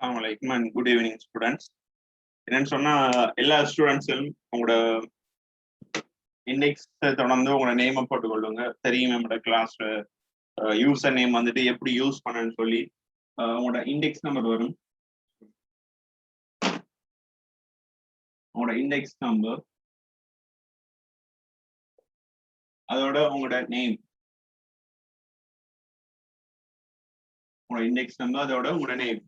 Assalamualaikum and good evening students. என்னன்னு சொன்னா எல்லா ஸ்டூடெண்ட்ஸும் உங்களோட இண்டெக்ஸ் தொடர்ந்து உங்களோட நேமை போட்டுக்கொள்ளுங்க. தெரியும் நம்மளோட கிளாஸ்ல யூசர் நேம் வந்துட்டு எப்படி யூஸ் பண்ணணும்னு சொல்லி உங்களோட இண்டெக்ஸ் நம்பர் வரும். உங்களோட இண்டெக்ஸ் நம்பர் அதோட உங்களோட நேம், உங்களோட இண்டெக்ஸ் நம்பர் அதோட உங்களோட நேம்,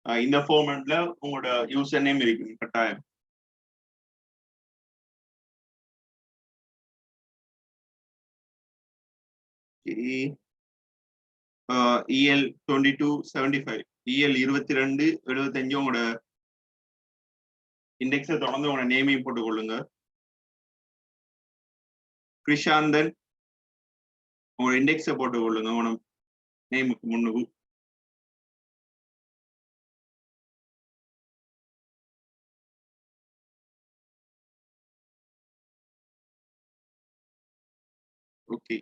இந்த ஃபார்மேட்ல உங்களோட யூசர் நேம் இருக்கு கட்டாயம். EL 2275 EL 2275 உங்களோட இண்டெக்ஸை தொடர்ந்து உங்களோட நேமையும் போட்டுக்கொள்ளுங்க. கிருஷாந்தன் உங்களோட இண்டெக்ஸை போட்டுக்கொள்ளுங்க உங்களோட நேமுக்கு முன்னுக்கு. ஓகே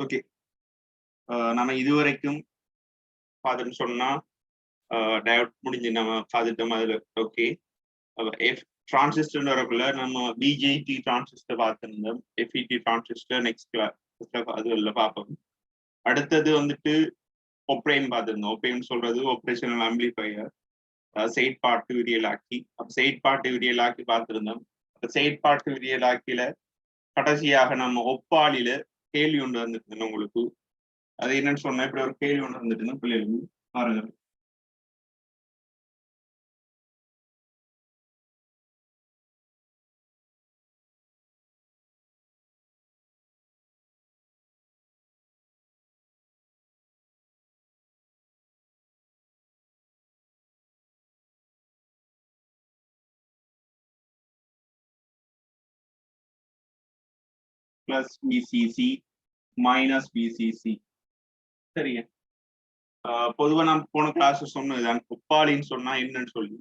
ஓகே நம்ம இதுவரைக்கும் பார்த்துட்டு சொன்னா டயோட் முடிஞ்சு நம்ம பார்த்துட்டோம். அதுல ஓகே டிரான்சிஸ்டர் வரக்குள்ள நம்ம பிஜேடி டிரான்சிஸ்டர் பார்த்துருந்தோம். எஃப்இடி டிரான்சிஸ்டர் நெக்ஸ்ட் கிளாஸ் அதுல பார்ப்போம். அடுத்தது வந்துட்டு ஒப்ரேம் பார்த்துருந்தோம். ஒப்ரேம் சொல்றது ஆப்ரேஷனல் ஆம்பிளிஃபையர், செயற்பாட்டு விரியலாக்கி. செயற்பாட்டு விரியலாக்கி பார்த்துருந்தோம். செயற்பாட்டு விரியலாக்கில கடைசியாக நம்ம ஒப்பாளில கேள்வி ஒன்று வந்துட்டு உங்களுக்கு. அது என்னன்னு சொன்னா இப்படி ஒரு கேள்வி ஒன்று வந்துட்டுன்னா பிள்ளைகளுக்கு பாருங்க. Plus PCC minus PCC. சரிங்க, பொதுவா நான் போன கிளாஸ் சொன்னதுதான் ஒப்பாளின்னு சொன்னா என்னன்னு சொல்லி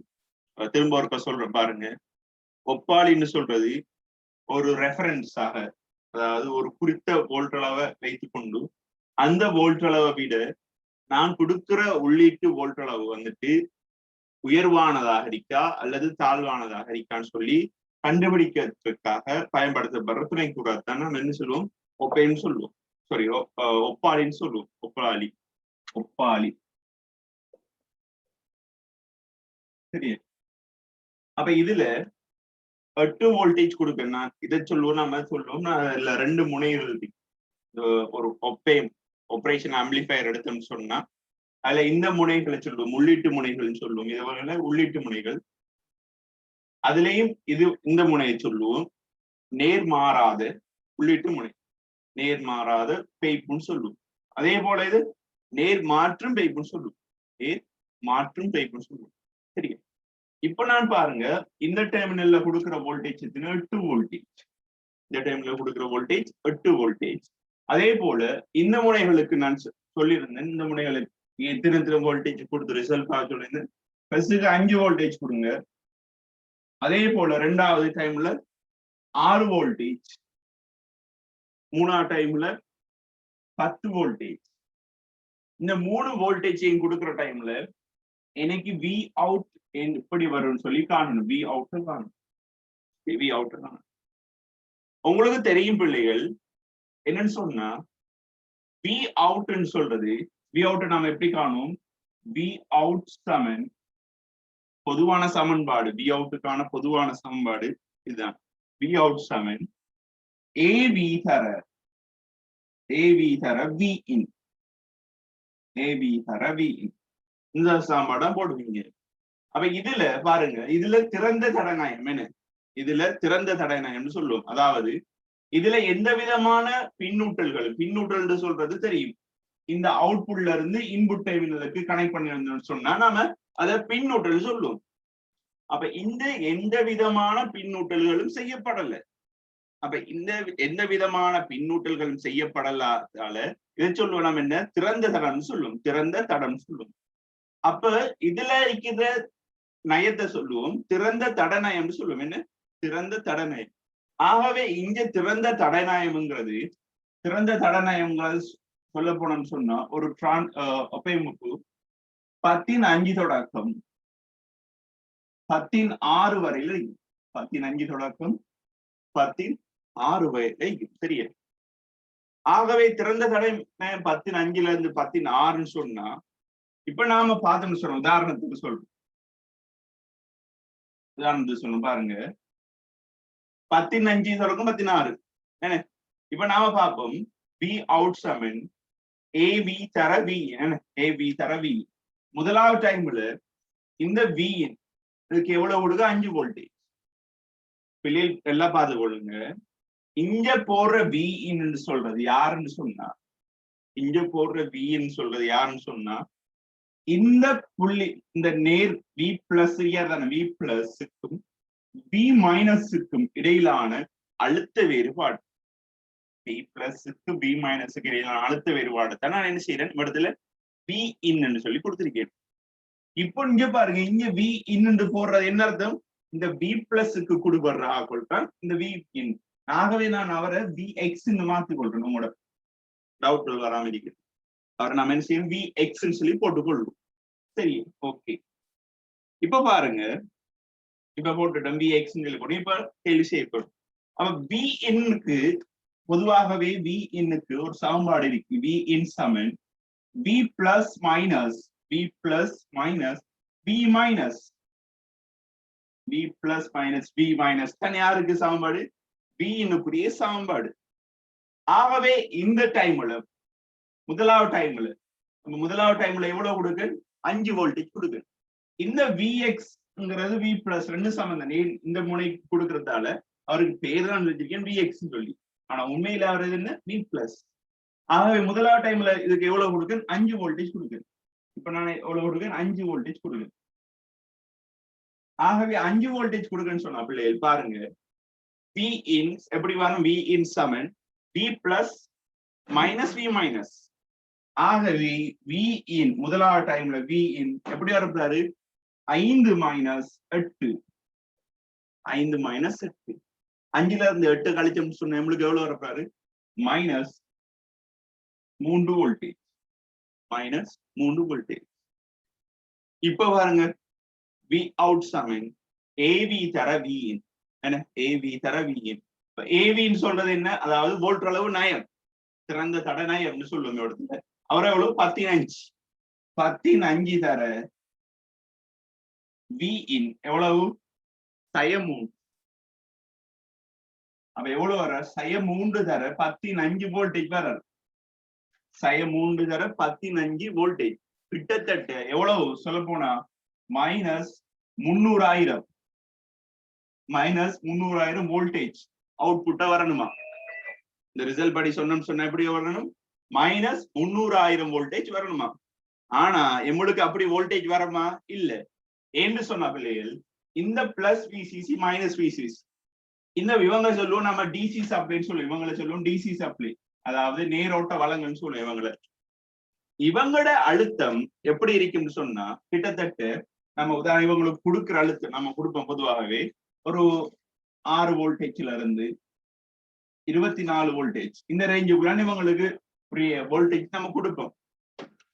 திரும்ப ஒருக்க சொல்றேன் பாருங்க. ஒப்பாளின்னு சொல்றது ஒரு ரெஃபரன்ஸாக, அதாவது ஒரு குறித்த வோல்ட்டளவை வைத்துக்கொண்டு அந்த வோல்ட்டளவை விட நான் கொடுக்கிற உள்ளீட்டு வோல்ட்டளவு வந்துட்டு உயர்வானதாக இருக்கா அல்லது தாழ்வானதாக இருக்கான்னு சொல்லி கண்டுபிடிக்கிறதுக்காக பயன்படுத்தப்படுற துணை கூடத்தான் நம்ம என்ன சொல்லுவோம், ஒப்பேன்னு சொல்லுவோம். சாரி ஒப்பாளின்னு சொல்லுவோம். ஒப்பாளி சரி. அப்ப இதுல 8 வோல்டேஜ் கொடுக்கணும். நான் இதை சொல்லுவோம், நம்ம சொல்லுவோம் இல்ல 2 முனைகள் இருக்கு. ஒரு ஆபரேஷன் ஆம்பிளிஃபயர் எடுத்தோம்னு சொன்னா அதுல இந்த முனைகளை சொல்லுவோம் உள்ளீட்டு முனைகள்னு சொல்லுவோம். இதுவரை உள்ளீட்டு முனைகள். அதுலயும் இந்த முனையை சொல்லுவோம் நேர்மாறாத உள்ளீட்டு முனை, நேர்மாறாத பெய்ப்புன்னு சொல்லுவோம். அதே போல இது நேர் மாற்றும் பெய்ப்புன்னு சொல்லுவோம். நேர் மாற்றும் பெய்ப்புன்னு சொல்லுவோம். சரியா? இப்ப நான் பாருங்க இந்த டெர்மினல்ல கொடுக்கிற வோல்டேஜ் 8 வோல்டேஜ். இந்த டெர்மினல்ல கொடுக்கிற வோல்டேஜ் 8 வோல்டேஜ். அதே போல இந்த முனைகளுக்கு நான் சொல்லியிருந்தேன், இந்த முனைகளுக்கு எத்தனை வோல்டேஜ் கொடுத்து ரிசல்ட் சொல்லியிருந்தேன். ஃபர்ஸ்ட்டுக்கு 5 வோல்டேஜ் கொடுங்க. அதே போல ரெண்டாவது டைம்ல 6 வோல்டேஜ், மூணாவது டைம்ல 10 வோல்டேஜ். இந்த 3 வோல்டேஜையும் கொடுக்கிற டைம்ல எனக்கு வி அவுட் எப்படி வரும்னு சொல்லி காணணும். வி அவுட் காணணும். வி அவுட் காணணும். உங்களுக்கு தெரியும் பிள்ளைகள் என்னன்னு சொன்னா வி அவுட்ன்னு சொல்றது, வி அவுட் நாம எப்படி காணும்? வி அவுட் சமன் பொதுவான சமன்பாடு, வி அவுட்டுக்கான பொதுவான சமன்பாடு இதுதான். வி அவுட் சமன் ஏவி தர வி இன், ஏவி தர வி இன். இந்த சமன்பாடா போடுவீங்க. அப்ப இதுல பாருங்க, இதுல திறந்த தடநாயம் என்ன? இதுல திறந்த தடநாயம்னு சொல்லுவோம். அதாவது இதுல எந்த விதமான பின்னூட்டல் சொல்றது தெரியும். இந்த அவுட்புட்ல இருந்து இன்புட் டெர்மினலுக்கு கனெக்ட் பண்ணி சொன்னா நாம அதை பின்னூட்டல் சொல்லுவோம். அப்ப இந்த எந்த விதமான பின்னூட்டல்களும் செய்யப்படல. அப்ப இந்த எந்த விதமான பின்னூட்டல்களும் செய்யப்படலாதால இதை சொல்லுவோம் நம்ம என்ன? திறந்த தடம் சொல்லுவோம். திறந்த தடம் சொல்லுவோம். அப்ப இதுல இருக்கிற நயத்தை சொல்லுவோம் திறந்த தடநயம் சொல்லுவோம். என்ன? திறந்த தடநயம். ஆகவே இங்க திறந்த தடநயம்ங்கிறது, திறந்த தடநயம்ங்கிறது சொல்ல போனோம்னு சொன்னா ஒரு ஒப்பைமுக்கு 10 தொடக்கம் 16 வரையில 10 தொடக்கம் 16 வரையில சரியா? ஆகவே திறந்த தடநயம் 10 இருந்து 16 சொன்னா இப்ப நாம பார்த்தோம்னு சொல்றோம். உதாரணத்துக்கு சொல்லணும் பாருங்க. 10 தொடக்கம் 16 என்ன? இப்ப நாம பார்ப்போம் வி அவுட் சமன் ஏவி தர வி, ஏவி தர வி. முதலாவது டைம்ல இந்த வி இதுக்கு எவ்வளவு கொடுக்க? 5 வோல்டேஜ். பிள்ளைகள் எல்லாம் பார்த்து கொள்ளுங்க. இங்க போடுற வி இன்னு சொல்றது யாருன்னு சொன்னா, இங்க போடுற வி சொல்றது யாருன்னு சொன்னா இந்த புள்ளி, இந்த நேர் வி பிளஸ் தானே, வி பிளஸ்க்கும் வி மைனஸுக்கும் இடையிலான அழுத்த வேறுபாடு. வி பிளஸ்க்கு வி மைனஸுக்கு இடையிலான அழுத்த வேறுபாடு தான் நான் என்ன செய்யறேன் இடத்துல வி இன்னு சொல்லி கொடுத்திருக்கேன். இப்போ இங்க பாருங்க, இங்க வி இன்னு போடுறது என்ன அர்த்தம்? இந்த வி பிளஸ்க்கு கொடுபடுற ஆக்கள் தான் இந்த வி இன். ஆகவே நான் அவரை வி எக்ஸ் மாத்தி கொள்றேன். உங்களோட டவுட் வராம இருக்கு. அவரை நம்ம என்ன செய்யணும்? வி எக்ஸ் சொல்லி போட்டுக்கொள்ளும். சரி, ஓகே. இப்ப பாருங்க, இப்ப போட்டுட்டோம் வி எக்ஸ் சொல்லி இப்ப கேள்வி செய்யப்படும். அப்ப வி இன்னுக்கு பொதுவாகவே வி இன்னுக்கு ஒரு சமன்பாடு இருக்கு. வி இன் சமன் V plus minus V plus minus V minus V plus minus V minus தான் யாருக்கு சமன்பாடு? வி இன்னுக்குரிய சமன்பாடு. ஆகவே இந்த டைம்ல முதலாவது டைம்ல எவ்வளவு கொடுக்க? 5 வோல்டேஜ் கொடுக்கு. இந்த விஎக்ஸ்ங்கிறது வி பிளஸ் 2 சம்பந்தம் இந்த முனைக்கு கொடுக்கறதால அவருக்கு பேர் தான் வச்சிருக்கேன் வி எக்ஸ் சொல்லி. ஆனா உண்மையில அவர் என்ன? V plus. ஆகவே முதலாவது டைம்ல இதுக்கு எவ்வளவு கொடுக்க? 5 வோல்டேஜ் கொடுக்கு. இப்ப நான் எவ்வளவு கொடுக்க? 5 வோல்டேஜ் கொடுக்கு. ஆகவே 5 வோல்டேஜ் கொடுக்குன்னு சொன்னா பிள்ளைகள் பாருங்க, வி இன் எப்படி வரும்? வி இன் சமன் V plus minus V minus. ஆகவே வி இன் முதலாவது டைம்ல வி இன் எப்படி வரப்பாரு? 5 மைனஸ் 8. 5 மைனஸ் 8. 5ல இருந்து 8 கழிச்சோம்னு சொன்ன நம்மளுக்கு எவ்வளவு வரப்பாரு? Minus 3 voltage. Minus 3 voltage. இப்ப பாருங்க, வி அவுட் சமன் ஏவி தர வி இன். என்ன? ஏவி தர வி இன். ஏவின்னு சொல்றது என்ன? அதாவது வோல்ட் அளவு நயம். திறந்த தடனாய் அப்படின்னு சொல்லுவோம் இடத்துல. அவர் எவ்வளவு 15 தர வி இன் எவ்வளவு சய3. அப்ப எவ்வளவு வர சய3 தர 15 வோல்டேஜ் வர சய3 தர 15 வோல்டேஜ். கிட்டத்தட்ட எவ்வளவு சொல்ல போனா -300,000 வோல்டேஜ் அவுட்புட்டா வரணுமா? இந்த ரிசல்ட் படி சொன்ன எப்படி வரணும்? -300,000 வோல்டேஜ் வரணுமா? ஆனா எங்களுக்கு அப்படி வோல்டேஜ் வரமா? இல்ல. என்று சொன்ன பிள்ளைகள் இந்த பிளஸ் விசிசி மைனஸ் விசிசி இந்த இவங்க சொல்லுவோம் நம்ம டிசி சப்ளைன்னு சொல்லுவோம். இவங்களை சொல்லுவோம் டிசி சப்ளை, அதாவது நேரோட்ட வழங்கன்னு சொல்லுவோம். இவங்களோட அழுத்தம் எப்படி இருக்குன்னு சொன்னா கிட்டத்தட்ட நம்ம உதாரணம் இவங்களுக்கு கொடுக்குற அழுத்தம் நம்ம கொடுப்போம் பொதுவாகவே ஒரு 6 வோல்டேஜ்ல இருந்து 24 வோல்டேஜ் இந்த ரேஞ்சுக்குள்ள இவங்களுக்கு வோல்டேஜ் நம்ம கொடுப்போம்.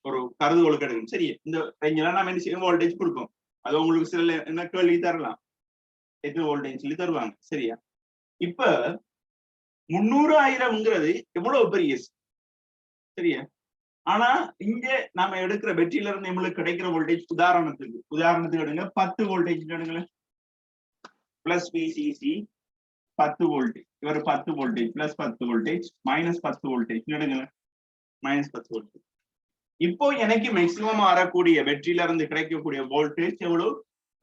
ஒரு கருதுகோளுக்கு எடுக்கணும். சரி, இந்த ரேஞ்சில நம்ம என்ன செய்யும் வோல்டேஜ் கொடுப்போம். அது உங்களுக்கு சில என்ன கேள்வி தரலாம், எத்தனை வோல்டேஜ் சொல்லி தருவாங்க. சரியா? இப்ப 300,000ங்கிறது எவ்வளவு பெரிய, சரியா? ஆனா இங்க நாம எடுக்கிற பேட்டரியில இருந்து நம்மளுக்கு கிடைக்கிற வோல்டேஜ் உதாரணத்துக்கு எடுங்க 10 வோல்டேஜ் எடுங்களேன். பிளஸ் விசிசி 10 வோல்டேஜ், இவர் 10 voltage plus 10 voltage minus 10 voltage எடுங்களேன், மைனஸ் 10 வோல்டேஜ். இப்போ எனக்கு மேக்சிமம் வரக்கூடிய பேட்டரியில இருந்து கிடைக்கக்கூடிய வோல்டேஜ் எவ்வளவு?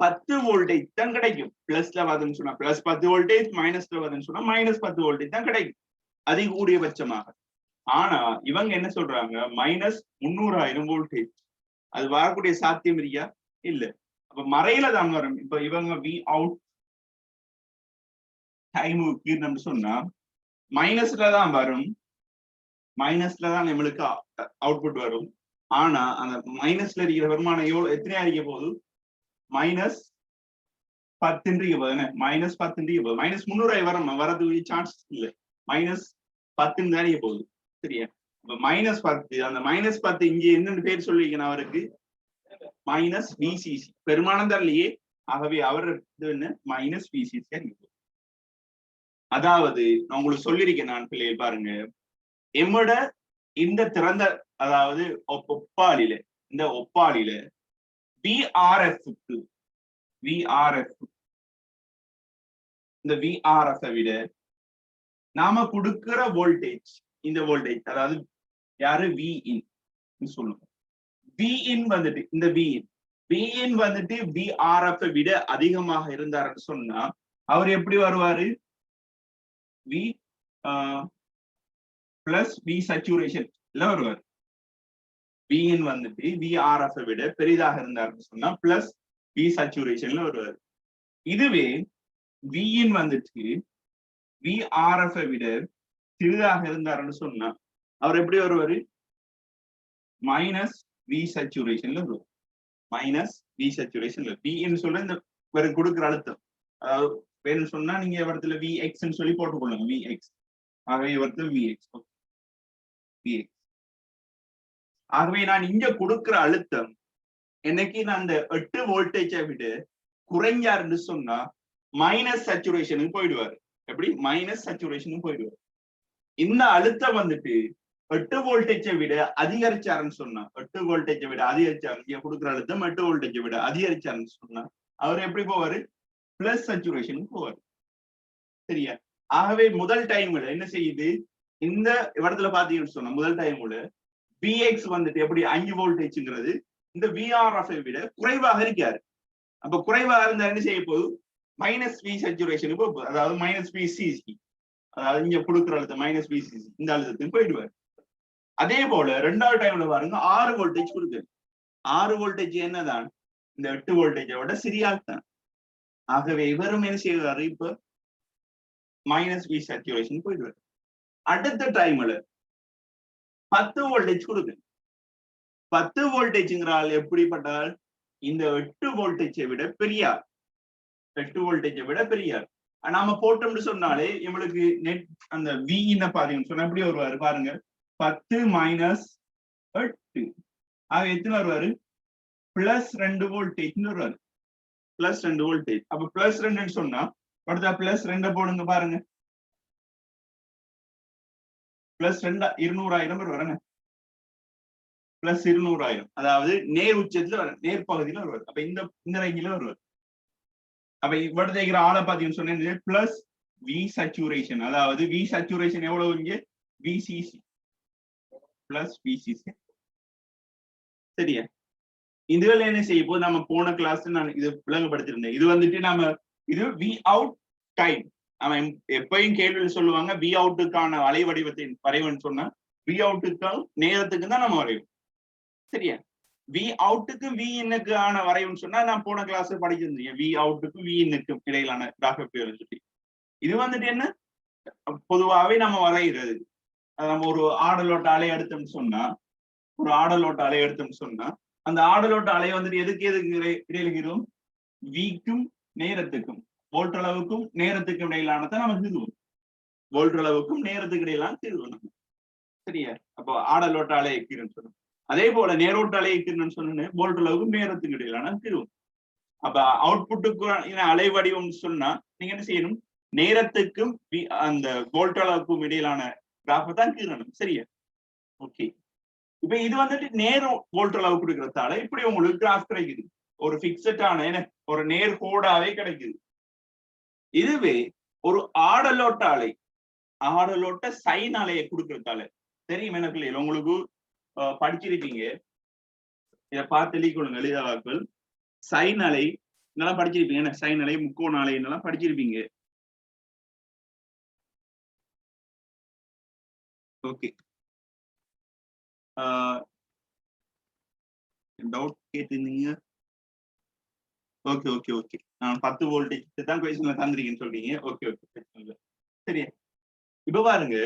10 வோல்டேஜ் தான் கிடைக்கும். பிளஸ்ல வருதுன்னு சொன்னா பிளஸ் 10 வோல்டேஜ், மைனஸ்ல வருதுன்னு சொன்னா மைனஸ் 10 வோல்டேஜ் தான் கிடைக்கும் அதிகூடியபட்சமாக. ஆனா இவங்க என்ன சொல்றாங்க? -300,000 வோல்டேஜ். அது வரக்கூடிய சாத்தியம் இல்லையா? இல்ல. அப்ப மறையில தான் வரும். இப்ப இவங்க வி அவுட் டைமுக்கு நம்ம சொன்னா மைனஸ்ல தான் வரும், மைனஸ்ல தான் நம்மளுக்கு அவுட்புட் வரும். ஆனா அந்த மைனஸ்ல இருக்கிற வருமானம் எவ்வளவு எத்தனையா இருக்க போகுது? -10 இருக்க போகுது. -10 இருக்க போகுது. -300,000 வரும், வரதுக்கு சான்ஸ் இல்லை. -10 தான் இருக்க போகுது. சரியா? இப்ப -10, அந்த -10 இங்க என்னன்னு பேர் சொல்லிருக்கேன் அவருக்கு? மைனஸ் விசிசி. பெருமானம் தரலையே, ஆகவே அவர் மைனஸ் விசிசி. அதாவது நான் உங்களுக்கு சொல்லியிருக்கேன் நான் பிள்ளைகள் பாருங்க, எம்மோட இந்த திறந்த அதாவது ஒப்பாளில இந்த ஒப்பாளில விஆர்எஃப் இந்த விஆர்எஃப் விட நாம கொடுக்கிற வோல்டேஜ், இந்த வோல்டேஜ் அதாவது யாரு வி இன் சொல்லுவோம். வி இன் வந்துட்டு இந்த வி இன் வந்துட்டு விஆர்எஃப் விட அதிகமாக இருந்தாருன்னு சொன்னா அவர் எப்படி வருவாரு? வி பிளஸ் வி சச்சுரேஷன் வருவார். வின் வந்துட்டு விஆர்எஃப் விட பெரிதாக இருந்தாருன்னு சொன்னா பிளஸ் வி சச்சுரேஷன்ல வருவார். இதுவே வின் வந்துட்டு விஆர்எஃப் விட சிறிதாக இருந்தாருன்னு சொன்னா அவர் எப்படி வருவாரு? மைனஸ் வி சச்சுரேஷன்ல வருவார். மைனஸ் வி சச்சுரேஷன்ல வின்னு சொல்ற இந்த கொடுக்குற அழுத்தம், அதாவது வேணும்னு சொன்னா நீங்க இடத்துல வி எக்ஸ் சொல்லி போட்டுக்கொள்ளுங்க. வி எக்ஸ், ஆகவே இவரத்துல வி எக்ஸ். ஆகவே நான் இங்க கொடுக்கிற அழுத்தம் என்னைக்கு நான் அந்த 8 வோல்டேஜை விட குறைஞ்சாருன்னு சொன்னா மைனஸ் சச்சுரேஷனுக்கு போயிடுவாரு. எப்படி? மைனஸ் சச்சுரேஷனுக்கு போயிடுவாரு. இந்த அழுத்தம் வந்துட்டு 8 வோல்டேஜை விட அதிகரிச்சாருன்னு சொன்னா 8 வோல்டேஜை விட அதிகரிச்சாரு, இங்க கொடுக்குற அழுத்தம் 8 வோல்டேஜை விட அதிகரிச்சாருன்னு சொன்னா அவர் எப்படி போவாரு? பிளஸ் சச்சுரேஷனுக்கு போவாரு. சரியா? ஆகவே முதல் டைம்ல என்ன செய்யுது? இந்த இடத்துல பாத்தீங்கன்னு சொன்னா முதல் டைம்ல விஎக்ஸ் வந்துட்டு எப்படி 5 வோல்டேஜ்ங்கிறது இந்த விஆர்எஃப் விட குறைவாக இருக்காரு. அப்ப குறைவாக இருந்தா என்ன செய்ய போகுது? மைனஸ் வி சச்சுரேஷனுக்கு போகுது, அதாவது மைனஸ் வி சிசி, அதாவது இங்க கொடுக்குற அழுத்தம் மைனஸ் வி சிசி, இந்த அழுத்தத்துக்கு போயிடுவாரு. அதே போல ரெண்டாவது டைம்ல பாருங்க 6 வோல்டேஜ் கொடுக்குது. 6 வோல்டேஜ் என்னதான்? இந்த 8 வோல்டேஜை விட சிறியாத்தான். ஆகவே இவரும் என்ன செய்வாரு? இப்ப மைனஸ் வி சச்சுரேஷன் போயிடுவாரு. அடுத்த டைம்ல 10 வோல்டேஜ் கொடுக்கு. 10 வோல்டேஜ்ங்கிறால் எப்படிப்பட்டால் இந்த 8 வோல்டேஜை விட பெரியார். 8 வோல்டேஜை விட பெரியார். நாம போட்டோம்னு சொன்னாலே இவங்களுக்கு நெட் அந்த வி என்ன பாத்தீங்கன்னு சொன்னா எப்படி வருவாரு பாருங்க? 10 மைனஸ் 8, ஆக எத்தனை வருவாரு? பிளஸ் 2 வோல்டேஜ் வருவாரு. Plus 2 voltage. அப்ப பிளஸ் 2 சொன்னா அடுத்த பிளஸ் 2 போடுங்க பாருங்க. பிளஸ் 200,000 வருவாங்க, பிளஸ் 200,000, அதாவது நேர் உச்சத்துல நேர் பகுதியில வருவார். அப்ப இந்த ரேஞ்சில வருவார். அப்ப இவ்வளவு தேய்க்கிற ஆளை பாத்தீங்கன்னு சொன்னேன் பிளஸ் வி சச்சுரேஷன், அதாவது வி சச்சுரேஷன் எவ்வளவு இங்க விசிசி பிளஸ் விசிசி. சரியா? இதுல என்ன செய்ய போது நம்ம போன கிளாஸ் நான் இது விளங்கப்படுத்திருந்தேன். இது வந்துட்டு நம்ம இது வி அவுட் டைம். நம்ம எப்பயும் கேள்வியில் சொல்லுவாங்க வி அவுட்டுக்கான அலை வடிவத்தை வரைவன்னு சொன்னா வி அவுட்டுக்கு நேரத்துக்கு தான் நம்ம வரைவோம். சரியா? வி அவுட்டுக்கு வி இன்னுக்கான வரைவுன்னு சொன்னா நான் போன கிளாஸ் படிச்சிருந்தேன். வி அவுட்டுக்கு வி இன்னுக்கும் இடையிலான கிராஃப் சொல்லி இது வந்துட்டு என்ன பொதுவாகவே நம்ம வரைகிறது. நம்ம ஒரு ஆடலோட்ட அலை எடுத்தோம்னு சொன்னா அந்த ஆடலோட்ட அலை வந்துட்டு எதுக்கு இடையில இருக்கும்? விக்கும் நேரத்துக்கும் வோல்ட் அளவுக்கும் நேரத்துக்கும் இடையிலானதான் நமக்கு தீர்வு. வோல்ட் அளவுக்கும் நேரத்துக்கு இடையிலான தீர்வு நம்ம. சரியா? அப்போ ஆடலோட்ட அலை எக்கிறேன்னு சொன்னோம். அதே போல நேரோட்ட அலை எக்கிறேன்னு சொன்னேன்னு வோல்ட் அளவுக்கும் நேரத்துக்கு இடையிலான தீர்வு. அப்ப அவுட்புட்டுக்கு அலை வடிவம் சொன்னா நீங்க என்ன செய்யணும்? நேரத்துக்கும் அந்த வோல்ட் அளவுக்கும் இடையிலான கிராஃபை தான் கீறணும். சரியா? ஓகே. இப்ப இது வந்துட்டு நேரம் வோல்ட் அளவு கொடுக்கறதால இப்படி உங்களுக்கு கிராஃப் கிடைக்குது. ஒரு பிக்சடான ஒரு நேர் கோடாவே கிடைக்குது. இதுவே ஒரு ஆடலோட்ட சைன் அலையை கொடுக்கறதால தெரியும் எனக்கு இல்லையா? உங்களுக்கு படிச்சிருப்பீங்க, இதை பார்த்து எழுதிக்கொள்ளுங்க எளிதாக்கள். சைன் அலை நல்லா படிச்சிருப்பீங்க. சைன் அலை, முக்கோண அலை எல்லாம் படிச்சிருப்பீங்க. ஓகே, டவுட் கேட்டிருந்தீங்க. ஓகே ஓகே ஓகே, நான் 10 வோல்டேஜ் தான் கொஸ்டின்ல தந்திருக்கேன்னு சொல்றீங்க. ஓகே ஓகே, பிரச்சனை இல்லை. சரியா? இப்ப பாருங்க,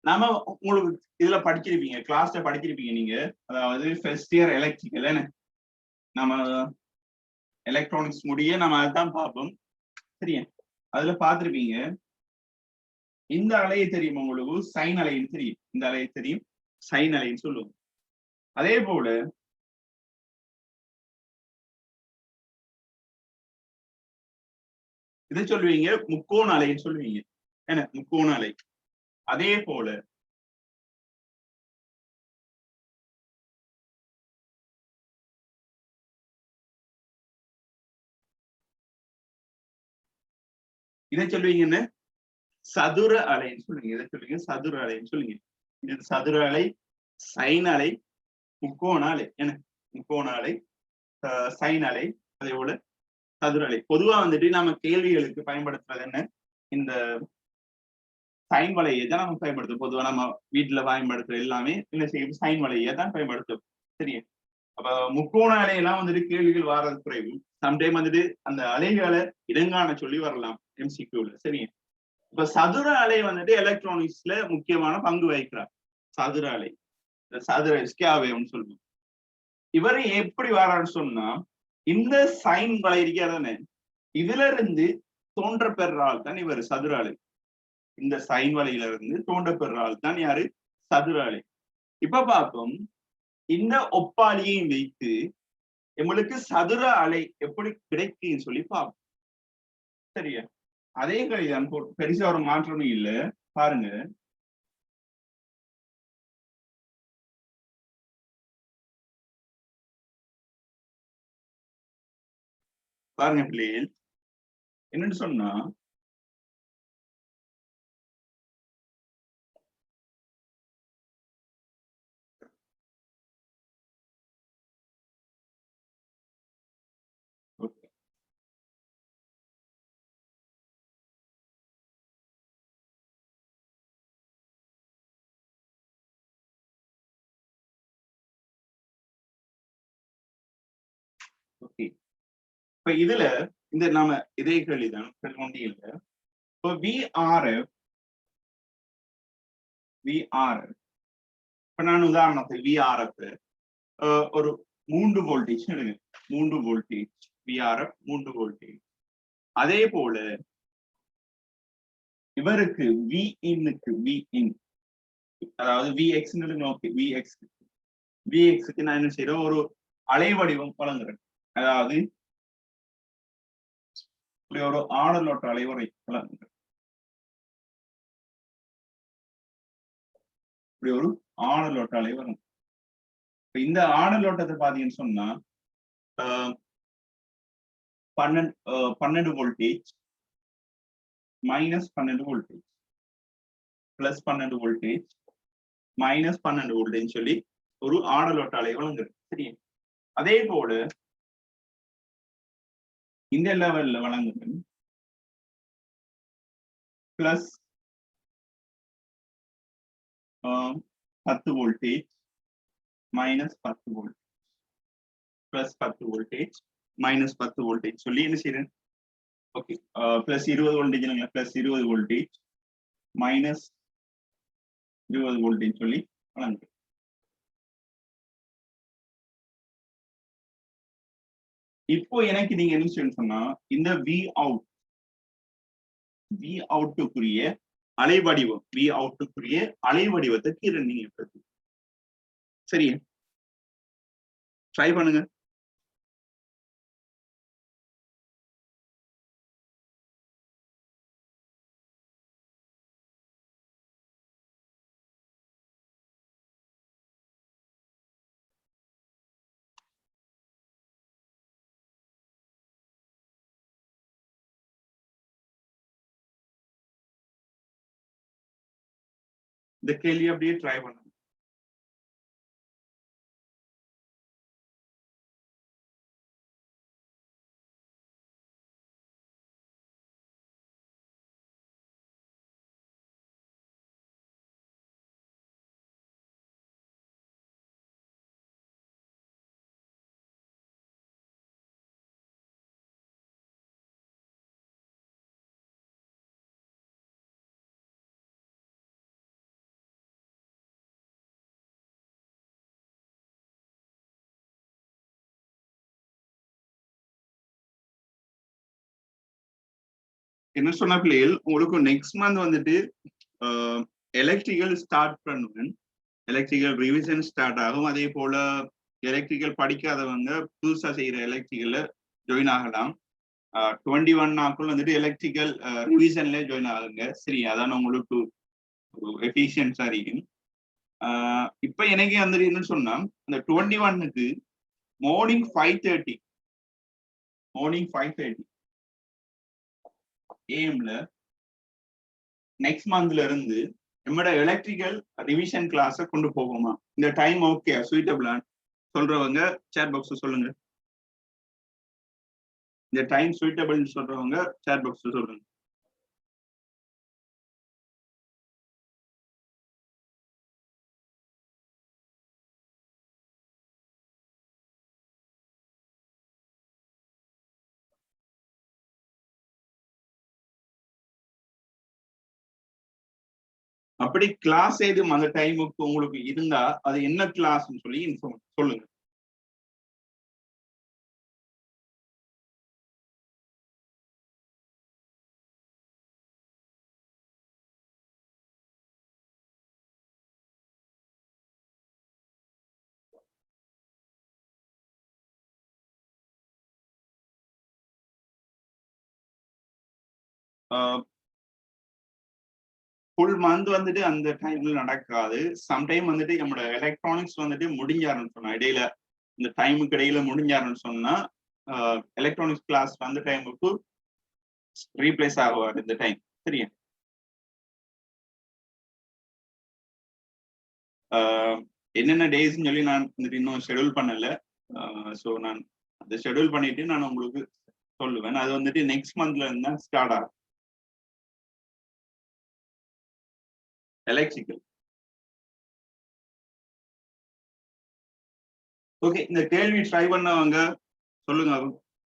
நாம உங்களுக்கு இதுல படிச்சிருப்பீங்க, கிளாஸ்ல படிச்சிருப்பீங்க நீங்க. அதாவது ஃபர்ஸ்ட் இயர் எலக்ட்ரிக்கல் என்ன நம்ம எலக்ட்ரானிக்ஸ் முடிய நம்ம அதுதான் பார்ப்போம். சரியா? அதுல பார்த்திருப்பீங்க இந்த அலையை தெரியும் உங்களுக்கு, சைன் அலைன்னு தெரியும். இந்த அலையை தெரியும், சைன் அலைன்னு சொல்லுவோம். அதே போல இதை சொல்லுவீங்க முக்கோண அலைன்னு சொல்லுவீங்க. என்ன முக்கோண அலை. அதே போல இதை சொல்லுவீங்கன்னு சதுர அலைன்னு சொல்லுவீங்க. இதை சொல்லுவீங்க சதுர அலைன்னு சொல்லுவீங்க. இது சதுர அலை, சைன் அலை, முக்கோண அலை. என்ன முக்கோண அலை, சைன் அலை, அதே போல சதுர அலை. பொதுவா வந்துட்டு நம்ம கேள்விகளுக்கு பயன்படுத்துறது என்ன? இந்த சைன் வலையை தான் நம்ம பயன்படுத்தும். பொதுவா நம்ம வீட்டுல பயன்படுத்துற எல்லாமே என்ன செய்யும்? சைன் வலையை தான் பயன்படுத்தும். சரியா? அப்ப முக்கோண அலையெல்லாம் வந்துட்டு கேள்விகள் வாரது குறைவு. சம்டைம் வந்துட்டு அந்த அலைகளை இடங்கான சொல்லி வரலாம் எம்சிக்யூல. சரியா? இப்ப சதுர அலை வந்துட்டு எலக்ட்ரானிக்ஸ்ல முக்கியமான பங்கு வகிக்கிறார். சதுர அலை, சதுர ஸ்கியாவேவ்னு சொல்லுவோம். இவரை எப்படி வரான்னு சொன்னா இந்த சைன் வலை இருக்கிறதானே, இதுல இருந்து தோன்ற பெற ஆள் தான் இவர் சதுர அலை. இந்த சைன் வலையில இருந்து தோன்ற பெற ஆள் தான் யாரு? சதுர அலை. இப்ப பார்ப்போம், இந்த ஒப்பாளியையும் வைத்து எங்களுக்கு சதுர அலை எப்படி கிடைக்குன்னு சொல்லி பார்ப்போம். சரியா? அதே கணிதான், பெருசா ஒரு மாற்றமும் இல்லை. பாருங்க, பாருங்க பிள்ளைகள், என்னன்னு சொன்னா ஓகே. இப்ப இதுல இந்த நாம இதே கேள்விதான் ஒண்டி இல்லை. இப்போ விஆர்எஃப் இப்ப நான் உதாரணத்துக்கு விஆர்எஃப் ஒரு 3 வோல்டேஜ் எடுங்க. 3 வோல்டேஜ் விஆர்எஃப் 3 வோல்டேஜ். அதே போல இவருக்கு விஇன்னுக்கு விஇன், அதாவது விஎக்ஸ் ஓகே, விஎக்ஸ்க்கு நான் என்ன செய்யறேன்? ஒரு அலை வடிவம் வழங்குறேன். அதாவது ஒரு ஆடலோட்ட அலைவரை வழங்குறேன். இப்படி ஒரு ஆனலோட்ட அலை வரும். இந்த ஆனலோட்டத்தை பாத்தீங்கன்னு சொன்னா 12 வோல்டேஜ் -12 வோல்டேஜ் +12 வோல்டேஜ் -12 வோல்டேஜ் சொல்லி ஒரு ஆனலோட்ட அலை வழங்குது. சரி, அதே போல இந்த லெவல்ல வழங்குது plus 10 voltage -10 volt +10 voltage -10 voltage சொல்லி என்ன செய்யறேன்? Okay, plus 20 voltage plus 20 voltage -20 voltage சொல்லி வழங்குது. இப்போ எனக்கு நீங்க என்ன செய்யணும் சொன்னா, இந்த வி அவுட்டுக்குரிய அலைவடிவம் அலைவடிவத்தை கீழே நீங்க சரி ட்ரை பண்ணுங்க. இந்த கேள்வி அப்படியே ட்ரை பண்ணுங்க. என்ன சொன்ன பிள்ளைகள், உங்களுக்கு நெக்ஸ்ட் மந்த் வந்துட்டு எலக்ட்ரிக்கல் ஸ்டார்ட் பண்ணுவேன். எலக்ட்ரிக்கல் ரிவிஷன் ஸ்டார்ட் ஆகும். அதே போல எலக்ட்ரிக்கல் படிக்காதவங்க புதுசா செய்யற எலக்ட்ரிக்கல்ல ஜாயின் ஆகலாம். 21 வந்துட்டு எலக்ட்ரிக்கல் ரிவிஷன்ல ஜாயின் ஆகுங்க. சரி, அதான் உங்களுக்கு எஃபிஷியன்ஸா இருக்கும். இப்ப எனக்கு வந்துட்டு என்ன சொன்னா, இந்த 21க்கு மார்னிங் 5:30 AM நெக்ஸ்ட் மந்த்ல இருந்து நம்மளோட எலக்ட்ரிக்கல் ரிவிஷன் கிளாஸ கொண்டு போவோமா? இந்த டைம் ஓகே சூட்டபிளா சொல்றவங்க சேட் பாக்ஸ் சொல்லுங்க. இந்த டைம் சூட்டபிள் சொல்றவங்க சேட் பாக்ஸ் சொல்லுங்க. அப்படி கிளாஸ் எதுவும் அந்த டைமுக்கு உங்களுக்கு இருந்தா அது என்ன கிளாஸ்ன்னு சொல்லி இன்ஃபார்ம் சொல்லுங்க. ஃபுல் மந்த் வந்துட்டு அந்த டைம்ல நடக்காது. சம்டைம் வந்துட்டு நம்மளோட எலக்ட்ரானிக்ஸ் வந்துட்டு முடிஞ்சாருன்னு சொன்னா, இடையில இந்த டைமுக்கு இடையில முடிஞ்சாருன்னு சொன்னா எலக்ட்ரானிக்ஸ் கிளாஸ் அந்த டைமுக்கு ரீப்ளேஸ் ஆகுவார் இந்த டைம். சரியா? என்னென்ன டேஸ்ன்னு சொல்லி நான் வந்துட்டு இன்னும் ஷெடியூல் பண்ணல. ஸோ நான் அதை ஷெடியூல் பண்ணிட்டு நான் உங்களுக்கு சொல்லுவேன். அது வந்துட்டு நெக்ஸ்ட் மந்த்ல இருந்தா ஸ்டார்ட் ஆகும். எலக்ட்ரிக்கல். ஓகே, இந்த கேள்வி ட்ரை பண்ணவங்க சொல்லுங்க.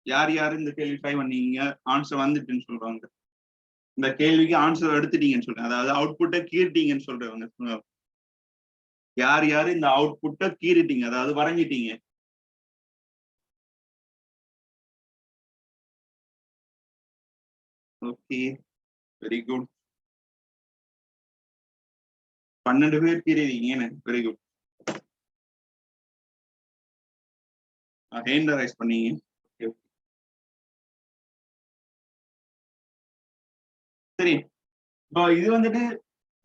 யார் யாரு இந்த கேள்வி ட்ரை பண்ணீங்க, ஆன்சர் வந்துட்டுன்னு சொல்றாங்க. இந்த கேள்விக்கு ஆன்சர் எடுத்துட்டீங்கன்னு சொல்றேன், அதாவது அவுட்புட்டை கீறிட்டீங்கன்னு சொல்றவங்க. யார் யாரு இந்த அவுட்புட்டை கீறிட்டீங்க, அதாவது வரைஞ்சிட்டீங்க? Okay, very good. 12 பேர் கீறிட்டீங்க. Very good. ஹேண்ட் ரைஸ் பண்ணீங்க. சரி, இப்போ இது வந்துட்டு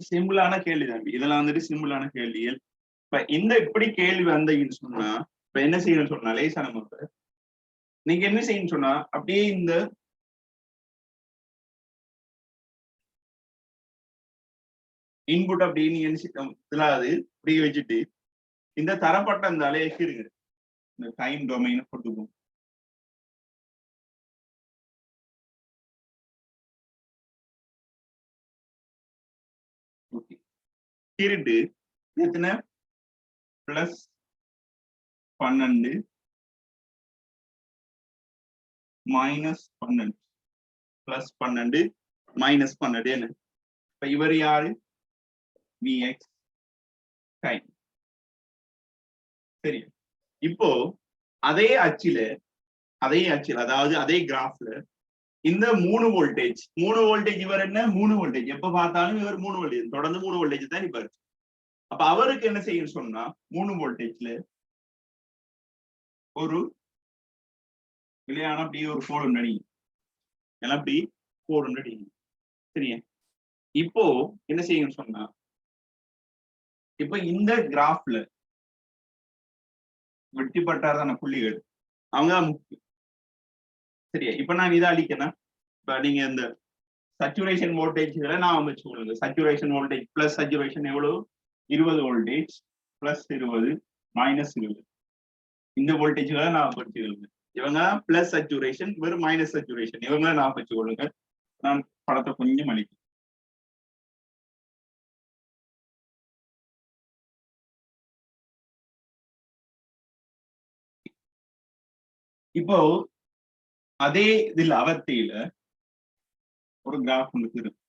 சிம்பிளான கேள்வி தம்பி, இதெல்லாம் வந்துட்டு சிம்பிளான கேள்விகள். இப்ப இந்த இப்படி கேள்வி வந்தீங்கன்னு சொன்னா இப்ப என்ன செய்யணும்னு சொன்னா லேசா நம்ம நீங்க என்ன செய்யணும்னு சொன்னா அப்படியே இந்த இன்புட் அப்படின்னு இல்லாது இப்படி வச்சுட்டு இந்த தரப்பட்ட அந்த அலையை இருங்க, இந்த டைம் டொமைனை கொடுத்துக்கும். இருட்டு எத்தனை பிளஸ் 12 மைனஸ் 12 பிளஸ் 12 மைனஸ் 12 என்ன? இப்ப இவர் யாரு? Vx time. சரி, இப்போ அதே அச்சில அதாவது அதே கிராஃப்ல இந்த 3 வோல்டேஜ் இவர் என்ன 3 வோல்டேஜ் எப்ப பார்த்தாலும் இவர் 3 வோல்டேஜ் தொடர்ந்து 3 வோல்டேஜ் தான் இருப்பாரு. அப்ப அவருக்கு என்ன செய்யணும் சொன்னா 3 வோல்டேஜ்ல ஒரு இல்லையான அப்படி ஒரு 400 அடி அப்படி 400 அடி. சரியா, இப்போ என்ன செய்யணும் சொன்னா இப்ப இந்த கிராஃப்ல வெட்டிப்பட்டாதான புள்ளிகள் அவங்கதான் முக்கியம். சரியா, இப்ப நான் இதை அழிக்கணும். இப்ப நீங்க இந்த சச்சுரேஷன் வோல்டேஜ்களை நான் வச்சுக்கொள்ளுங்க. சச்சுரேஷன் வோல்டேஜ் பிளஸ் சச்சுரேஷன் எவ்வளவு? 20 வோல்டேஜ் பிளஸ் 20 மைனஸ் 20. இந்த வோல்டேஜ்களை நான் வச்சுக்கொள்ளுங்க. இவங்க பிளஸ் சச்சுரேஷன், இவர் மைனஸ் சச்சுரேஷன், இவங்க நான் வச்சுக்கொள்ளுங்க. நான் படத்தை கொஞ்சம் அழிக்கும். இப்போ அதே இதில் அவர்த்தியில ஒரு கிராஃப் ஒன்று இருக்கு.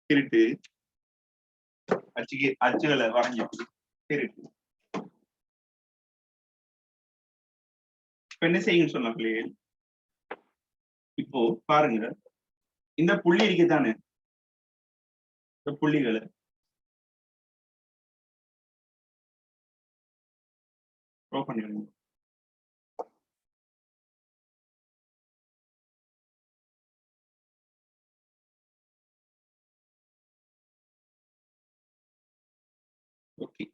இருட்டு அச்சுகளை வரைஞ்சிட்டு இருட்டு. இப்ப என்ன செய்யுங்க சொன்ன பிள்ளைகள், இப்போ பாருங்க இந்த புள்ளி இருக்குதானே, இந்த புள்ளிகளை பண்ணிடுங்க. ஓகே,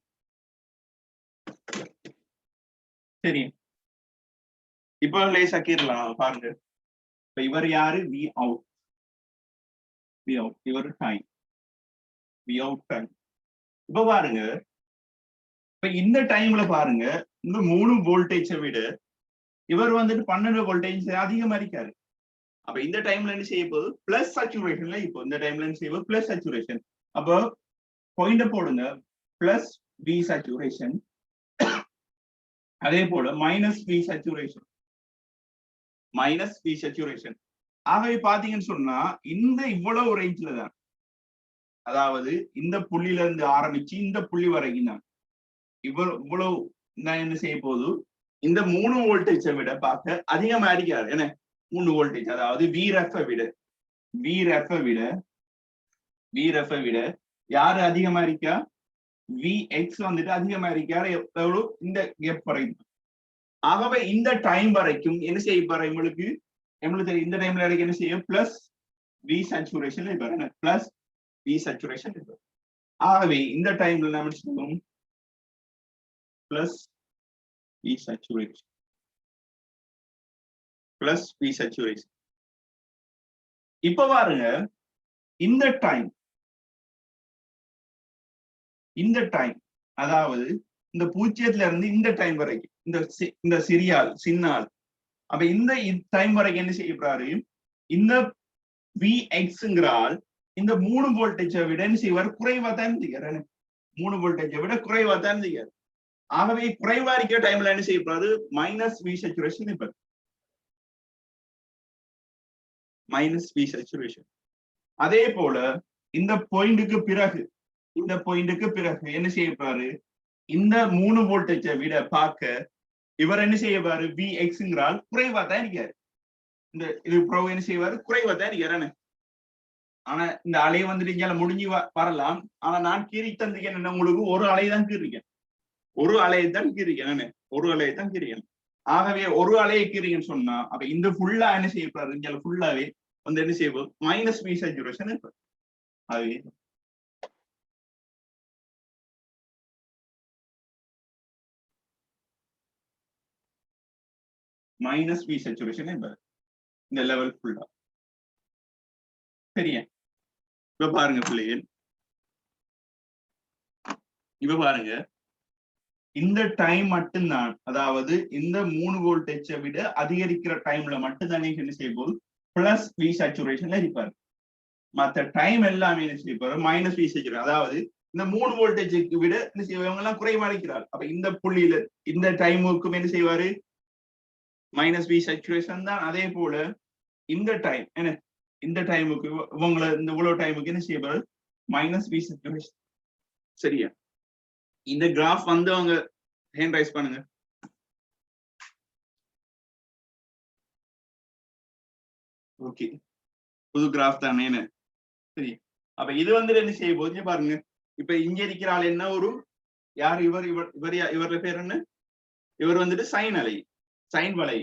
சரி, இப்போ லேசா கீறலாம் பாருங்க. இப்ப இவர் யாரு? V out. இவர் டைம். இப்ப பாருங்க, இப்ப இந்த டைம்ல பாருங்க இந்த 3 வோல்டேஜை விட இவர் வந்துட்டு 12 வோல்டேஜ் அதிகமா இருக்காரு. அப்ப இந்த டைம்ல என்ன செய்ய போகுது? பிளஸ் சச்சுரேஷன்ல. இப்போ இந்த டைம்ல என்ன செய்ய போகுது? பிளஸ் சச்சுரேஷன். அப்போ பாயிண்ட போடுங்க, பிளஸ் வி சச்சுரேஷன், அதே போல மைனஸ் வி சச்சுரேஷன், மைனஸ் வி சச்சுரேஷன். ஆகவே பாத்தீங்கன்னு சொன்னா இந்த இவ்வளவு ரேஞ்ச்ல தான், அதாவது இந்த புள்ளியில இருந்து ஆரம்பிச்சு இந்த புள்ளி வரைக்கும் தான் இவ்வளவு என்ன செய்ய போகுது? இந்த 3 வோல்டேஜை விட பார்க்க அதிகமா இருக்காது. என்ன 3 வோல்டேஜ், அதாவது VRF விட யாரு அதிகமா இருக்கா? Vx வந்துட்டு அதிகமா இருக்காரு. எவ்வளவு? இந்த கேப் வரைக்கும். ஆகவே இந்த டைம் வரைக்கும் என்ன செய்ய போற உங்களுக்கு இந்த டைம்ல வரைக்கும் என்ன செய்யும்? பிளஸ் வி சச்சுரேஷன் இருப்பாரு. பிளஸ் வி சச்சுரேஷன் இருப்பாரு. ஆகவே இந்த டைம்ல நம்ம சொல்லுவோம் பிளஸ் வி சச்சுரேஷன், பிளஸ் வி சச்சுரேஷன். இப்ப பாருங்க இந்த டைம் அதாவது இந்த 0ல இருந்து இந்த டைம் வரைக்கும் இந்த சின்னாள். அப்ப இந்த டைம் வரைக்கும் என்ன செய்யப்படுறாரு? இந்த Vxங்கிறால் இந்த 3 வோல்டேஜை விட என்ன செய்வார்? குறைவா தான் செய்கிறாரு. 3 வோல்டேஜை விட குறைவா தான் செய்கிறார். ஆகவே குறைவா இருக்கிற டைம்ல என்ன செய்யப்படுறாரு? மைனஸ் வி சச்சுரேஷன் இருப்பார். Minus V saturation. அதே போல இந்த பாயிண்ட்டுக்கு பிறகு என்ன செய்யப்பாரு? இந்த 3 வோல்டேஜை விட பார்க்க இவர் என்ன செய்யப்பாரு? Vxங்கிறால் குறைவா தான் இருக்காரு. இந்த இது ப்ரோ என்ன செய்வாரு? குறைவா தான் இருக்காரு. ஆனா இந்த அலையை வந்துட்டு இங்க முடிஞ்சு வரலாம். ஆனா நான் கீறி தந்திருக்கேன் உங்களுக்கு ஒரு அலையை தான் கீறிருக்கேன். ஒரு அலையை தான் கீறிருக்கேன். ஆகவே ஒரு அலை இருக்கிறீங்கன்னு சொன்னா அப்ப இந்த ஃபுல்லா என்ன செய்யப்படுறாரு இங்க ஃபுல்லாவே வந்து என்ன செய்வோம் மைனஸ் வி சேச்சுரேஷன் இருக்கும். ஆகவே மைனஸ் வி சேச்சுரேஷன் என்பது இந்த லெவல் ஃபுல்லா. சரியா? இப்ப பாருங்க பிள்ளைகள், இப்ப பாருங்க இந்த டைம் மட்டும்தான், அதாவது இந்த 3 வோல்டேஜை விட அதிகரிக்கிற டைம்ல மட்டும்தான் என்ன செய்ய போகுது பிளஸ் வி சேச்சுரேஷன்ல இருப்பாரு. மற்ற டைம் எல்லாமே என்ன செய்ய போறாரு மைனஸ் வி சேச்சுரேஷன். அதாவது இந்த 3 வோல்டேஜுக்கு விட என்ன செய்வாங்க எல்லாம் குறைவா இருக்கிறார். அப்ப இந்த புள்ளியில இந்த டைமுக்கும் என்ன செய்வாரு மைனஸ் வி சேச்சுரேஷன் தான். அதே போல இந்த டைம் என்ன இந்த டைமுக்கு இவங்களை இந்த இவ்வளவு டைமுக்கு என்ன செய்ய போறாரு மைனஸ் வி சேச்சுரேஷன். சரியா? இந்த கிராஃப் வந்து அவங்க ஹேண்ட் ரைஸ் பண்ணுங்க. ஓகே, புது கிராஃப் தானே. சரி, அப்ப இது வந்து என்ன செய்ய போது பாருங்க. இப்ப இங்க இருக்கிற ஆள் என்ன ஒரு யார் இவர் இவர் இவர் இவருடைய பேர் என்ன? இவர் வந்துட்டு சைன் அலை, சைன் வலை.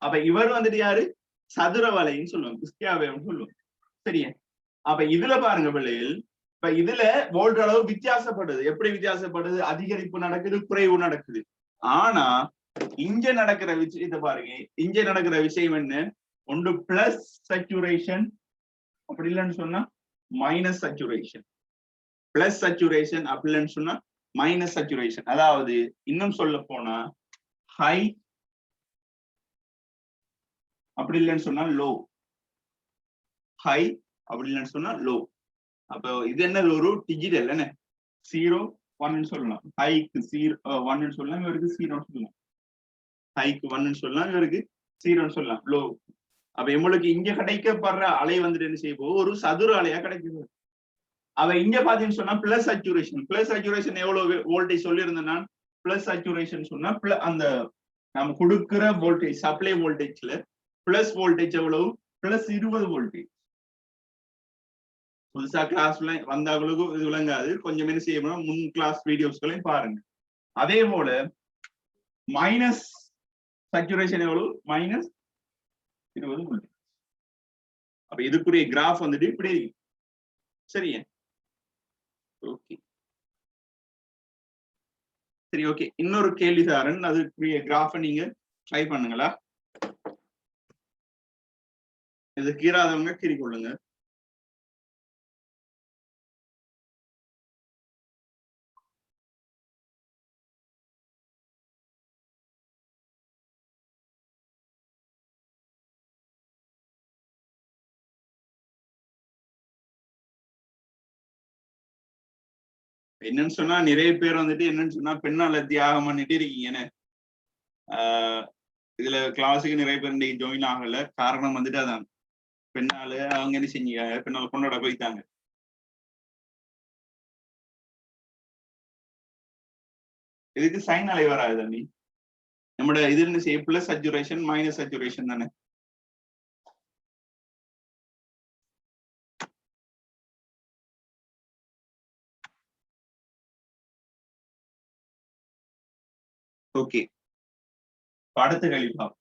அப்ப இவர் வந்துட்டு யாரு சதுர வலைன்னு சொல்லுவாங்க, கிறிஸ்டியாவேன்னு சொல்லுவாங்க. சரியா? அப்ப இதுல பாருங்க பிள்ளைகள், இப்ப இதுல வோல்ட் அளவு வித்தியாசப்படுது. எப்படி வித்தியாசப்படுது? அதிகரிப்பு நடக்குது, குறைவு நடக்குது. ஆனா இங்க நடக்கிற விஷயத்தை பாருங்க. இங்க நடக்கிற விஷயம் என்ன? ஒன்று பிளஸ் சேச்சுரேஷன், அப்படி இல்லைன்னு சொன்னா மைனஸ் சேச்சுரேஷன். பிளஸ் சேச்சுரேஷன் அப்படி இல்லைன்னு சொன்னா மைனஸ் சேச்சுரேஷன். அதாவது இன்னும் சொல்ல போனா ஹை, அப்படி இல்லைன்னு சொன்னா லோ. ஹை அப்படி இல்லைன்னு சொன்னா லோ. அப்போ இது என்ன ஒரு டிஜிட்டல் என்ன 0 1 சொல்லலாம். ஹைக்கு 0 1 சொல்லலாம், இவருக்கு 0 சொல்லலாம். ஹைக்கு 1 சொல்லலாம், இவருக்கு 0 சொல்லலாம். லோ. அப்ப எங்களுக்கு இங்க கிடைக்கப்படுற அலை வந்துட்டு என்ன செய்ய போகும் ஒரு சதுர அலையா கிடைக்குது. அவ இங்க பாத்தீங்கன்னு சொன்னா பிளஸ் சேச்சுரேஷன். பிளஸ் சேச்சுரேஷன் எவ்வளவு வோல்டேஜ் சொல்லியிருந்தேன் நான். பிளஸ் சேச்சுரேஷன் சொன்னா அந்த நம்ம கொடுக்கிற வோல்டேஜ் சப்ளை வோல்டேஜ்ல பிளஸ் வோல்டேஜ் எவ்வளவு பிளஸ் 20 வோல்டேஜ். புதுசா கிளாஸ்ல வந்தவங்களுக்கும் இது விளங்காது, கொஞ்சம் என்ன செய்யணும் முன் கிளாஸ் வீடியோஸ்களையும் பாருங்க. அதே போல மைனஸ் சேச்சுரேஷன் எவ்வளவு மைனஸ் 20 வோல்டேஜ். அப்ப இதுக்குரிய கிராஃப் வந்துட்டு இப்படி இருக்கு. சரியா? ஓகே, சரி, ஓகே. இன்னொரு கேள்விதாரன், அதுக்குரிய கிராஃப நீங்க ட்ரை பண்ணுங்களா? இது கீறாதவங்க கீறிக்கொள்ளுங்க. என்னன்னு சொன்னா நிறைய பேர் வந்துட்டு என்னன்னு சொன்னா பெண்ணால தியாகம் பண்ணிட்டு இருக்கீங்கன்னு. இதுல கிளாஸுக்கு நிறைய பேர் இன்னைக்கு ஜாயின் ஆகல. காரணம் வந்துட்டு அதான், பெண்ணால அவங்க என்ன செஞ்சீங்க, பெண்ணால கொண்டாட போயிட்டாங்க. இதுக்கு சைன் அலை வராது தம்பி. நம்மளோட இது என்ன செய்ய பிளஸ் சேச்சுரேஷன் மைனஸ் சேச்சுரேஷன் தானே. ஓகே, அடுத்த கேள்வி பார்ப்போம்.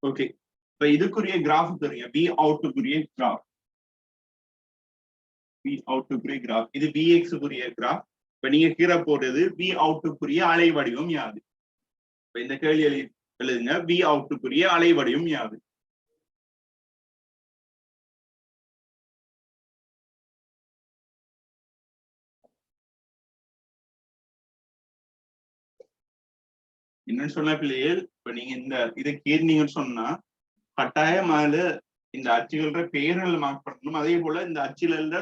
ஓகே, இப்ப இதுக்குரிய கிராஃப் தெரியும், வி அவுட்டுக்குரிய கிராஃப், வி அவுட்டுக்குரிய கிராஃப், இது விஎக்ஸுக்குரிய கிராஃப். இப்ப நீங்க கீழே போடுறது வி அவுட்டுக்குரிய அலை வடிவம் யாது? இப்ப இந்த கேள்வி எழுதுங்க, வி அவுட்டுக்குரிய அலை வடிவம் யாது? என்னன்னு சொன்ன பிள்ளைகள், இப்ப நீங்க இந்த இதை கேட்டீங்கன்னு சொன்னா கட்டாயம் அதுல இந்த அச்சுகள பெயர்கள் மார்க் பண்ணணும். அதே போல இந்த அச்சுகள்ல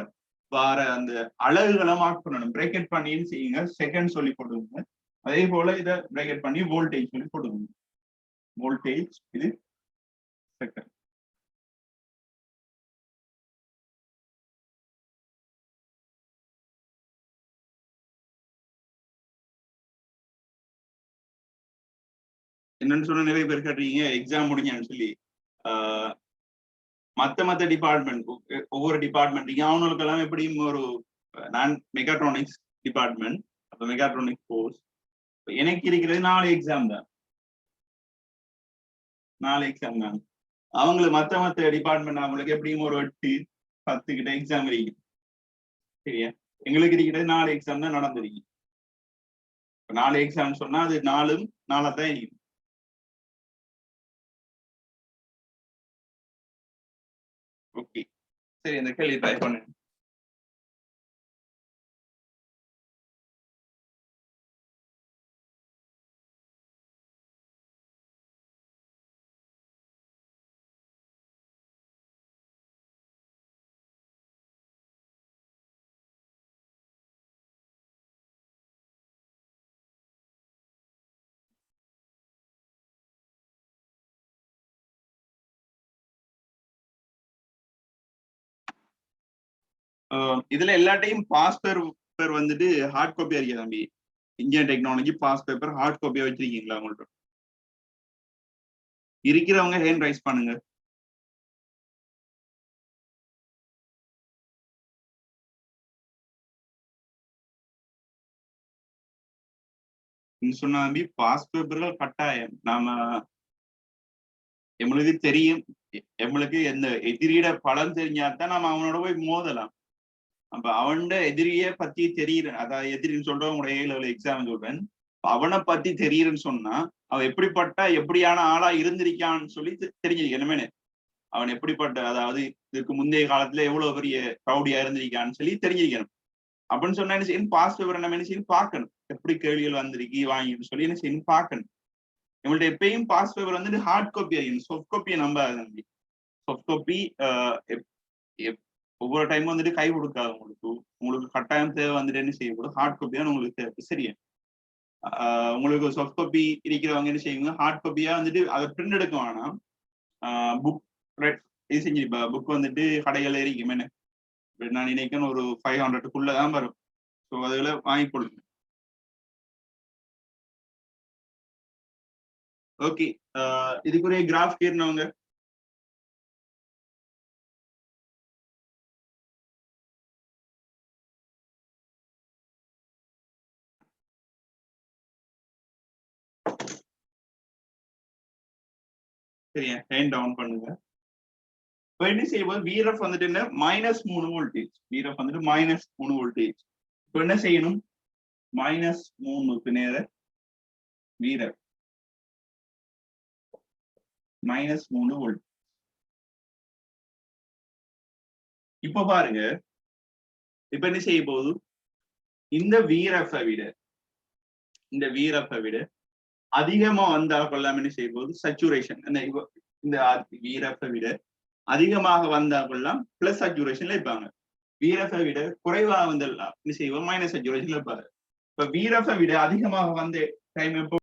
வார அந்த அலகுகளை மார்க் பண்ணணும். பிரேக்கெட் பண்ணின்னு செய்யுங்க, செகண்ட் சொல்லி போடுங்க. அதே போல இதை பிரேக்கெட் பண்ணி வோல்டேஜ் சொல்லி போடுங்க. வோல்டேஜ் இது செகண்ட். என்னன்னு சொன்ன நிறைய பேர் கேட்டீங்க எக்ஸாம் முடிஞ்சான்னு சொல்லி. மத்த டிபார்ட்மெண்ட், ஒவ்வொரு டிபார்ட்மெண்ட் அவனுக்கெல்லாம் எப்படியும் ஒரு, நான் மெகாட்ரானிக்ஸ் டிபார்ட்மெண்ட், அப்ப மெகாட்ரானிக்ஸ் கோர்ஸ் எனக்கு இருக்கிறது 4 எக்ஸாம் தான், 4 எக்ஸாம் தான். அவங்களுக்கு மத்த டிபார்ட்மெண்ட் அவங்களுக்கு எப்படியும் ஒரு 8-10 கிட்ட எக்ஸாம் இருக்கு. சரியா, எங்களுக்கு இருக்கிறது 4 எக்ஸாம் தான் நடந்திருக்கு. 4 எக்ஸாம் சொன்னா அது 4ம் 4 தான் இருக்கு. ஓகே, சரி, இந்த கேள்வி ட்ரை பண்ணு. இதுல எல்லாட்டையும் பாஸ் பேப்பர் வந்துட்டு ஹார்ட் காப்பியா இருக்கா தம்பி? Indian technology past paper hard காப்பியா வச்சிருக்கீங்களா உங்கள்ட்ட? இருக்கிறவங்க ஹேண்ட் ரைஸ் பண்ணுங்க. சொன்ன தம்பி, பாஸ் பேப்பர்கள் கட்டாயம். நாம எங்களுக்கு தெரியும், எங்களுக்கு எந்த எதிரியோட பலம் தெரிஞ்சாதான் நாம அவனோட போய் மோதலாம். அப்ப அவனோட எதிரிய பத்தி தெரியுற, அதாவது எதிரின்னு சொல்றவங்க A-level எக்ஸாம் சொல்றேன், அவனை பத்தி தெரியுறன்னு சொன்னா அவன் எப்படிப்பட்ட எப்படியான ஆளா இருந்திருக்கான்னு சொல்லி தெரிஞ்சிருக்கணுமே. அவன் எப்படிப்பட்ட, அதாவது இதுக்கு முந்தைய காலத்துல எவ்வளவு பெரிய ரவுடியா இருந்திருக்கான்னு சொல்லி தெரிஞ்சிருக்கணும். அப்படின்னு சொன்னா என்ன செய்யணும், பாஸ் பேப்பர் நம்ம என்ன செய்யணும் பார்க்கணும், எப்படி கேள்விகள் வந்திருக்கு வாங்கின்னு சொல்லி என்ன செய்யணும் பார்க்கணும். நம்மள்ட்ட எப்பயும் பாஸ் பேப்பர் வந்துட்டு ஹார்ட் காப்பி ஆகிடும், சாஃப்ட் காப்பியை நம்பாது. சாஃப்ட் காப்பி ஒவ்வொரு டைமும் வந்துட்டு கை கொடுக்காது உங்களுக்கு கட்டாயம் தேவை வந்துட்டு என்ன செய்யக்கூடும், ஹார்ட் காப்பி தான் உங்களுக்கு தேவை. சரியா, உங்களுக்கு சாஃப்ட் காப்பி இருக்கிறவங்க என்ன செய்யுங்க, ஹார்ட் காப்பியா வந்துட்டு அதை பிரிண்ட் எடுக்க வேணாம். புக் இது செஞ்சு புக் வந்துட்டு கடைகள் இருக்கும் என்ன, நான் நினைக்கிறேன் ஒரு 500க்குள்ளதான் வரும். ஸோ அதுல வாங்கி கொடுங்க. ஓகே, இதுக்குரிய கிராஃப் கேட்னவங்க சரியா, ஹேண்ட் டவுன் பண்ணுங்க. இப்போ என்ன செய்யும்போது VRF வந்துட்டு என்ன, -3 வோல்டேஜ். VRF வந்துட்டு -3 வோல்டேஜ். இப்போ என்ன செய்யணும், -3க்கு நேர VRF -3 வோல்ட். இப்ப பாருங்க, இப்ப என்ன செய்ய போகுது, இந்த VRF விட அதிகமா வந்தா கொள்ளாம என்ன செய்ய போகுது, சச்சுரேஷன். இந்த VRF விட அதிகமாக வந்தா கொள்ளலாம் பிளஸ் சச்சுரேஷன்ல இருப்பாங்க. VRF விட குறைவாக வந்தெல்லாம் என்ன செய்வோம், மைனஸ் சச்சுரேஷன்ல இருப்பாரு. இப்ப VRF விட அதிகமாக வந்த டைம் எப்போ